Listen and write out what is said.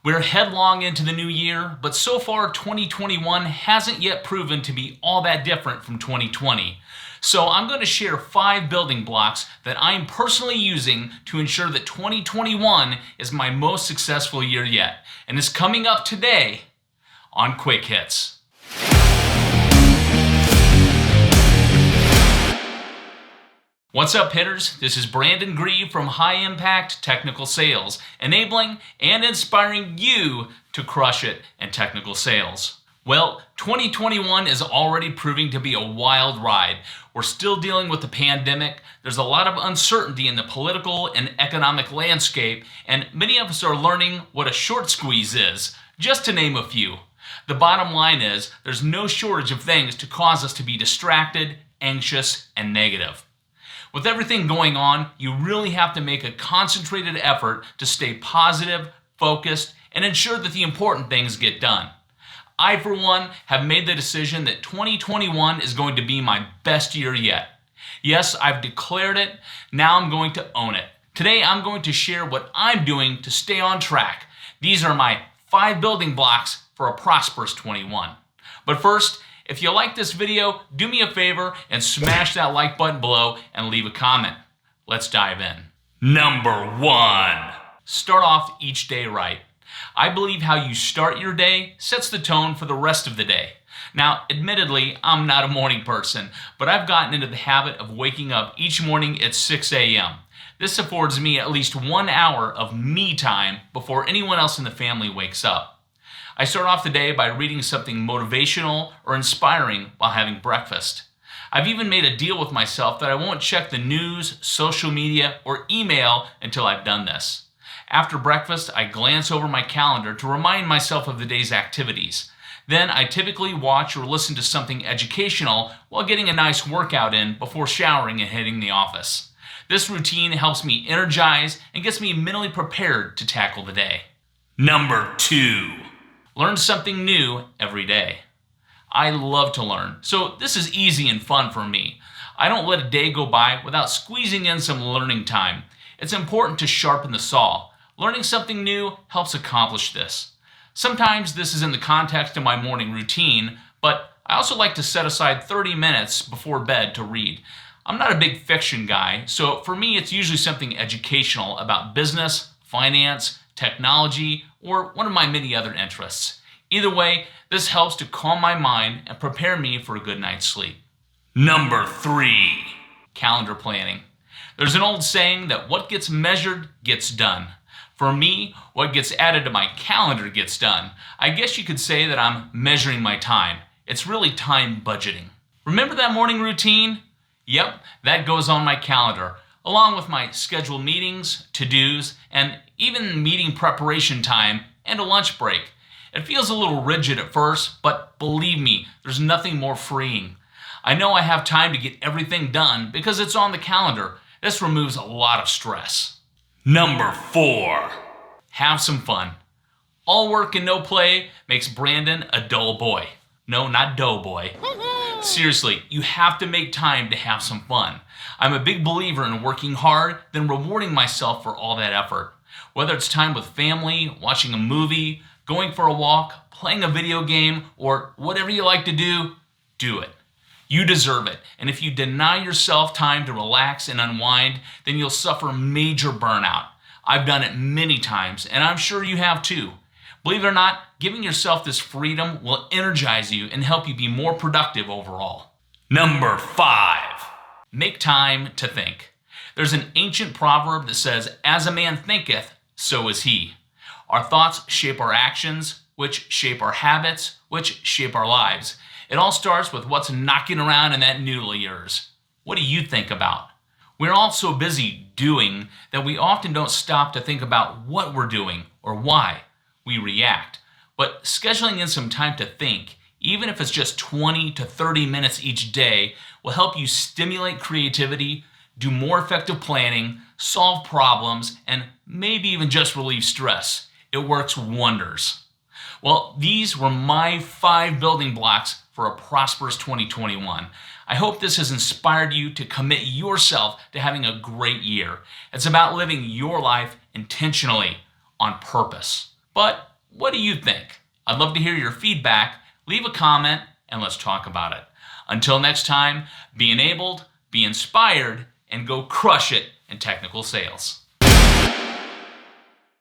We're headlong into the new year, but so far 2021 hasn't yet proven to be all that different from 2020. So I'm going to share 5 building blocks that I'm personally using to ensure that 2021 is my most successful year yet. And it's coming up today on Quick Hits. What's up, hitters? This is Brandon Grieve from High Impact Technical Sales, enabling and inspiring you to crush it in technical sales. Well, 2021 is already proving to be a wild ride. We're still dealing with the pandemic. There's a lot of uncertainty in the political and economic landscape, and many of us are learning what a short squeeze is, just to name a few. The bottom line is there's no shortage of things to cause us to be distracted, anxious, and negative. With everything going on, you really have to make a concentrated effort to stay positive, focused, and ensure that the important things get done. I, for one, have made the decision that 2021 is going to be my best year yet. Yes, I've declared it. Now I'm going to own it. Today, I'm going to share what I'm doing to stay on track. These are my 5 building blocks for a prosperous 21. But first, if you like this video, do me a favor and smash that like button below and leave a comment. Let's dive in. Number 1. Start off each day right. I believe how you start your day sets the tone for the rest of the day. Now, admittedly, I'm not a morning person, but I've gotten into the habit of waking up each morning at 6 a.m. This affords me at least 1 hour of me time before anyone else in the family wakes up. I start off the day by reading something motivational or inspiring while having breakfast. I've even made a deal with myself that I won't check the news, social media, or email until I've done this. After breakfast, I glance over my calendar to remind myself of the day's activities. Then I typically watch or listen to something educational while getting a nice workout in before showering and hitting the office. This routine helps me energize and gets me mentally prepared to tackle the day. Number 2. Learn something new every day. I love to learn, so this is easy and fun for me. I don't let a day go by without squeezing in some learning time. It's important to sharpen the saw. Learning something new helps accomplish this. Sometimes this is in the context of my morning routine, but I also like to set aside 30 minutes before bed to read. I'm not a big fiction guy, so for me it's usually something educational about business, finance, technology, or one of my many other interests. Either way, this helps to calm my mind and prepare me for a good night's sleep. Number 3. Calendar planning. There's an old saying that what gets measured gets done. For me, what gets added to my calendar gets done. I guess you could say that I'm measuring my time. It's really time budgeting. Remember that morning routine? Yep, that goes on my calendar, along with my scheduled meetings, to-dos, and even meeting preparation time and a lunch break. It feels a little rigid at first, but believe me, there's nothing more freeing. I know I have time to get everything done because it's on the calendar. This removes a lot of stress. Number 4. Have some fun. All work and no play makes Brandon a dull boy. No, not doughboy. Seriously, you have to make time to have some fun. I'm a big believer in working hard, then rewarding myself for all that effort. Whether it's time with family, watching a movie, going for a walk, playing a video game, or whatever you like to do it. You deserve it, and if you deny yourself time to relax and unwind, then you'll suffer major burnout. I've done it many times, and I'm sure you have too. Believe it or not, giving yourself this freedom will energize you and help you be more productive overall. Number 5. Make time to think. There's an ancient proverb that says, "As a man thinketh, so is he." Our thoughts shape our actions, which shape our habits, which shape our lives. It all starts with what's knocking around in that noodle of yours. What do you think about? We're all so busy doing that we often don't stop to think about what we're doing or why. We react. But scheduling in some time to think, even if it's just 20 to 30 minutes each day, will help you stimulate creativity, do more effective planning, solve problems, and maybe even just relieve stress. It works wonders. Well, these were my 5 building blocks for a prosperous 2021. I hope this has inspired you to commit yourself to having a great year. It's about living your life intentionally on purpose. But What do you think? I'd love to hear your feedback. Leave a comment and let's talk about it. Until next time, be enabled, be inspired, and go crush it in technical sales.